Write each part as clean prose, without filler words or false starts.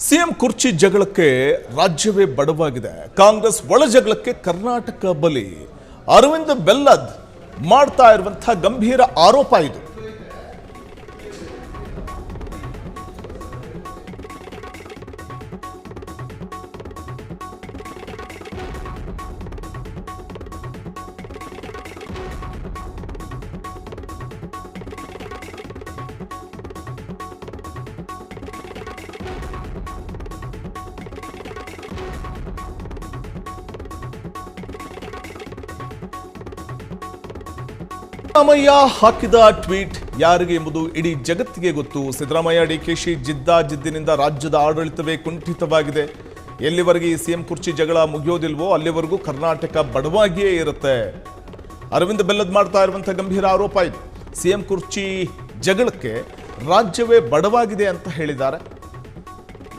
CM ಕುರ್ಚಿ ಜಗಳಕ್ಕೆ ರಾಜ್ಯವೇ ಬಡವಾಗಿದೆ. ಕಾಂಗ್ರೆಸ್ ಒಳ ಜಗಳಕ್ಕೆ ಕರ್ನಾಟಕ ಬಲಿ. ಅರವಿಂದ್ ಬೆಲ್ಲದ್ ಮಾಡ್ತಾ ಇರುವಂತಹ ಗಂಭೀರ ಆರೋಪ ಇದು. ಸಿದ್ದರಾಮಯ್ಯ ಹಾಕಿದ ಟ್ವೀಟ್ ಯಾರಿಗೆ ಎಂಬುದು ಇಡೀ ಜಗತ್ತಿಗೆ ಗೊತ್ತು. ಸಿದ್ದರಾಮಯ್ಯ ಡಿಕೆಶಿ ಜಿದ್ದಿನಿಂದ ರಾಜ್ಯದ ಆಡಳಿತವೇ ಕುಂಠಿತವಾಗಿದೆ. ಎಲ್ಲಿವರೆಗೆ ಈ ಸಿಎಂ ಕುರ್ಚಿ ಜಗಳ ಮುಗಿಯೋದಿಲ್ವೋ ಅಲ್ಲಿವರೆಗೂ ಕರ್ನಾಟಕ ಬಡವಾಗಿಯೇ ಇರುತ್ತೆ. ಅರವಿಂದ್ ಬೆಲ್ಲದ್ ಮಾಡ್ತಾ ಇರುವಂತಹ ಗಂಭೀರ ಆರೋಪ ಇದು. ಸಿಎಂ ಕುರ್ಚಿ ಜಗಳಕ್ಕೆ ರಾಜ್ಯವೇ ಬಡವಾಗಿದೆ ಅಂತ ಹೇಳಿದ್ದಾರೆ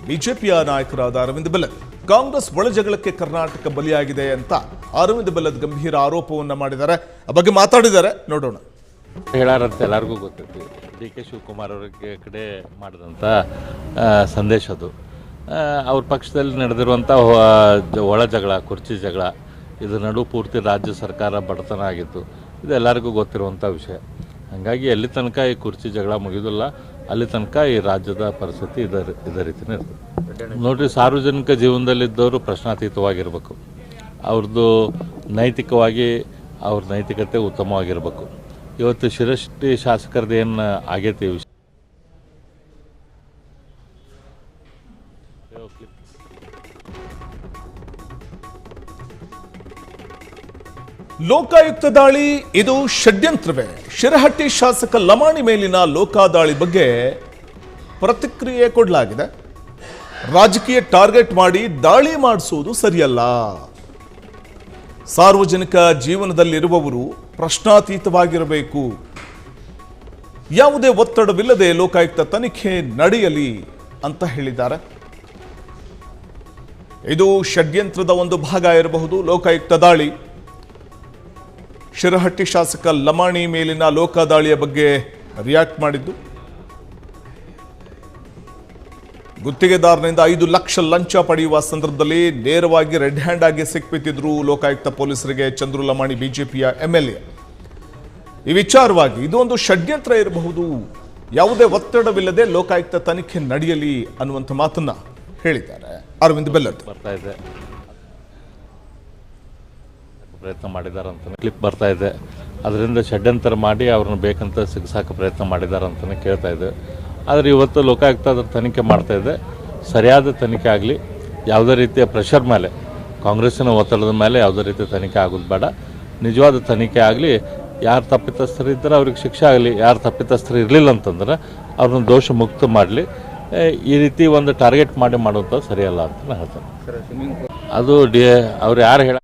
ಬಿಜೆಪಿಯ ನಾಯಕರಾದ ಅರವಿಂದ್ ಬೆಲ್ಲದ್. ಕಾಂಗ್ರೆಸ್ ಒಳ ಜಗಳಕ್ಕೆ ಕರ್ನಾಟಕ ಬಲಿಯಾಗಿದೆ ಅಂತ ಅರವಿಂದ್ ಬೆಲ್ಲದ್ ಗಂಭೀರ ಆರೋಪವನ್ನು ಮಾಡಿದ್ದಾರೆ. ಆ ಬಗ್ಗೆ ಮಾತಾಡಿದ್ದಾರೆ, ನೋಡೋಣ. ಹೇಳಾರಂತ ಎಲ್ಲರಿಗೂ ಗೊತ್ತೈತಿ. ಡಿ ಕೆ ಶಿವಕುಮಾರ್ ಅವರಿಗೆ ಕಡೆ ಮಾಡಿದಂಥ ಸಂದೇಶ ಅದು. ಅವ್ರ ಪಕ್ಷದಲ್ಲಿ ನಡೆದಿರುವಂಥ ಒಳ ಜಗಳ, ಕುರ್ಚಿ ಜಗಳ, ಇದು ನಡು ಪೂರ್ತಿ ರಾಜ್ಯ ಸರ್ಕಾರ ಬಡತನ ಆಗಿತ್ತು. ಇದು ಎಲ್ಲರಿಗೂ ಗೊತ್ತಿರುವಂಥ ವಿಷಯ. ಹಾಗಾಗಿ ಎಲ್ಲಿ ತನಕ ಈ ಕುರ್ಚಿ ಜಗಳ ಮುಗಿದಿಲ್ಲ ಅಲ್ಲಿ ತನಕ ಈ ರಾಜ್ಯದ ಪರಿಸ್ಥಿತಿ ಇದೇ ರೀತಿನೇ ಇರ್ತದೆ. ನೋಡ್ರಿ, ಸಾರ್ವಜನಿಕ ಜೀವನದಲ್ಲಿದ್ದವರು ಪ್ರಶ್ನಾತೀತವಾಗಿರಬೇಕು. ಅವ್ರದ್ದು ನೈತಿಕವಾಗಿ ಅವ್ರ ನೈತಿಕತೆ ಉತ್ತಮವಾಗಿರಬೇಕು. ಇವತ್ತು ಶಿರಷ್ಟಿ ಶಾಸಕರದ್ದು ಏನು ಆಗೈತಿ ವಿಷಯ, ಲೋಕಾಯುಕ್ತ ದಾಳಿ ಇದು ಷಡ್ಯಂತ್ರವೇ. ಶಿರಹಟ್ಟಿ ಶಾಸಕ ಲಮಾಣಿ ಮೇಲಿನ ಲೋಕಾದಾಳಿ ಬಗ್ಗೆ ಪ್ರತಿಕ್ರಿಯೆ ಕೊಡಲಾಗಿದೆ. ರಾಜಕೀಯ ಟಾರ್ಗೆಟ್ ಮಾಡಿ ದಾಳಿ ಮಾಡಿಸುವುದು ಸರಿಯಲ್ಲ. ಸಾರ್ವಜನಿಕ ಜೀವನದಲ್ಲಿರುವವರು ಪ್ರಶ್ನಾತೀತವಾಗಿರಬೇಕು. ಯಾವುದೇ ಒತ್ತಡವಿಲ್ಲದೆ ಲೋಕಾಯುಕ್ತ ತನಿಖೆ ನಡೆಯಲಿ ಅಂತ ಹೇಳಿದ್ದಾರೆ. ಇದು ಷಡ್ಯಂತ್ರದ ಒಂದು ಭಾಗ ಇರಬಹುದು. ಲೋಕಾಯುಕ್ತ ದಾಳಿ, ಶಿರಹಟ್ಟಿ ಶಾಸಕ ಲಮಾಣಿ ಮೇಲಿನ ಲೋಕಾದಾಳಿಯ ಬಗ್ಗೆ ರಿಯಾಕ್ಟ್ ಮಾಡಿದ್ದು. ಗುತ್ತಿಗೆದಾರನಿಂದ 5 ಲಕ್ಷ ಲಂಚ ಪಡೆಯುವ ಸಂದರ್ಭದಲ್ಲಿ ನೇರವಾಗಿ ರೆಡ್ ಹ್ಯಾಂಡ್ ಆಗಿ ಸಿಕ್ಬಿತ್ತಿದ್ರು ಲೋಕಾಯುಕ್ತ ಪೊಲೀಸರಿಗೆ ಚಂದ್ರು ಲಮಾಣಿ, ಬಿಜೆಪಿಯ ಎಂಎಲ್ಎ. ಈ ವಿಚಾರವಾಗಿ ಇದು ಒಂದು ಷಡ್ಯಂತ್ರ ಇರಬಹುದು, ಯಾವುದೇ ಒತ್ತಡವಿಲ್ಲದೆ ಲೋಕಾಯುಕ್ತ ತನಿಖೆ ನಡೆಯಲಿ ಅನ್ನುವಂಥ ಮಾತನ್ನ ಹೇಳಿದ್ದಾರೆ ಅರವಿಂದ್ ಬೆಲ್ಲದ್. ಬರ್ತಾ ಇದೆ, ಪ್ರಯತ್ನ ಮಾಡಿದಾರಂತ ಕ್ಲಿಪ್ ಬರ್ತಾ ಇದೆ. ಅದರಿಂದ ಷಡ್ಯಂತ್ರ ಮಾಡಿ ಅವ್ರನ್ನ ಬೇಕಂತ ಸಿಗ್ಸಾಕ ಪ್ರಯತ್ನ ಮಾಡಿದಾರಂತಲೇ ಕೇಳ್ತಾ ಇದೆ. ಆದರೆ ಇವತ್ತು ಲೋಕಾಯುಕ್ತ ಅದ್ರ ತನಿಖೆ ಮಾಡ್ತಾ ಇದೆ. ಸರಿಯಾದ ತನಿಖೆ ಆಗಲಿ, ಯಾವುದೇ ರೀತಿಯ ಪ್ರೆಷರ್ ಮೇಲೆ, ಕಾಂಗ್ರೆಸ್ಸಿನ ಒತ್ತಡದ ಮೇಲೆ ಯಾವುದೇ ರೀತಿಯ ತನಿಖೆ ಆಗೋದು ಬೇಡ. ನಿಜವಾದ ತನಿಖೆ ಆಗಲಿ. ಯಾರು ತಪ್ಪಿತಸ್ಥರು ಇದ್ದರೆ ಅವ್ರಿಗೆ ಶಿಕ್ಷೆ ಆಗಲಿ. ಯಾರು ತಪ್ಪಿತಸ್ಥರು ಇರಲಿಲ್ಲ ಅಂತಂದ್ರೆ ಅವ್ರನ್ನ ದೋಷ ಮುಕ್ತ ಮಾಡಲಿ. ಈ ರೀತಿ ಒಂದು ಟಾರ್ಗೆಟ್ ಮಾಡುವಂಥದ್ದು ಸರಿಯಲ್ಲ ಅಂತ ನಾನು ಹೇಳ್ತೇನೆ. ಅದು ಅವ್ರು ಯಾರು ಹೇಳ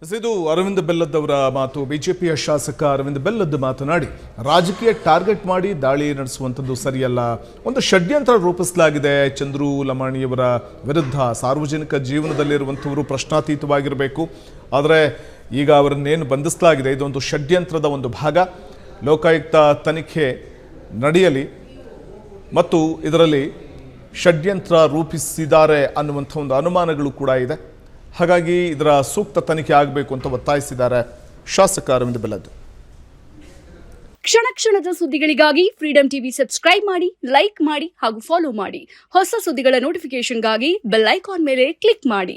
ಇದು ಅರವಿಂದ್ ಬೆಲ್ಲದ್ ಅವರ ಮಾತು. ಬಿಜೆಪಿಯ ಶಾಸಕ ಅರವಿಂದ್ ಬೆಲ್ಲದ್ ಮಾತನಾಡಿ, ರಾಜಕೀಯ ಟಾರ್ಗೆಟ್ ಮಾಡಿ ದಾಳಿ ನಡೆಸುವಂಥದ್ದು ಸರಿಯಲ್ಲ, ಒಂದು ಷಡ್ಯಂತ್ರ ರೂಪಿಸಲಾಗಿದೆ ಚಂದ್ರು ಲಮಾಣಿಯವರ ವಿರುದ್ಧ. ಸಾರ್ವಜನಿಕ ಜೀವನದಲ್ಲಿರುವಂಥವರು ಪ್ರಶ್ನಾತೀತವಾಗಿರಬೇಕು. ಆದರೆ ಈಗ ಅವರನ್ನೇನು ಬಂಧಿಸಲಾಗಿದೆ ಇದೊಂದು ಷಡ್ಯಂತ್ರದ ಒಂದು ಭಾಗ. ಲೋಕಾಯುಕ್ತ ತನಿಖೆ ನಡೆಯಲಿ ಮತ್ತು ಇದರಲ್ಲಿ ಷಡ್ಯಂತ್ರ ರೂಪಿಸಿದ್ದಾರೆ ಅನ್ನುವಂಥ ಒಂದು ಅನುಮಾನಗಳು ಕೂಡ ಇದೆ. ಹಾಗಾಗಿ ಇದರ ಸೂಕ್ತ ತನಿಖೆ ಆಗಬೇಕು ಅಂತ ಒತ್ತಾಯಿಸಿದ್ದಾರೆ ಶಾಸಕ ಅರವಿಂದ್ ಬೆಲ್ಲದ್. ಕ್ಷಣ ಕ್ಷಣದ ಸುದ್ದಿಗಳಿಗಾಗಿ ಫ್ರೀಡಂ ಟಿವಿ ಸಬ್ಸ್ಕ್ರೈಬ್ ಮಾಡಿ, ಲೈಕ್ ಮಾಡಿ ಹಾಗೂ ಫಾಲೋ ಮಾಡಿ. ಹೊಸ ಸುದ್ದಿಗಳ ನೋಟಿಫಿಕೇಶನ್ಗಾಗಿ ಬೆಲ್ ಐಕಾನ್ ಮೇಲೆ ಕ್ಲಿಕ್ ಮಾಡಿ.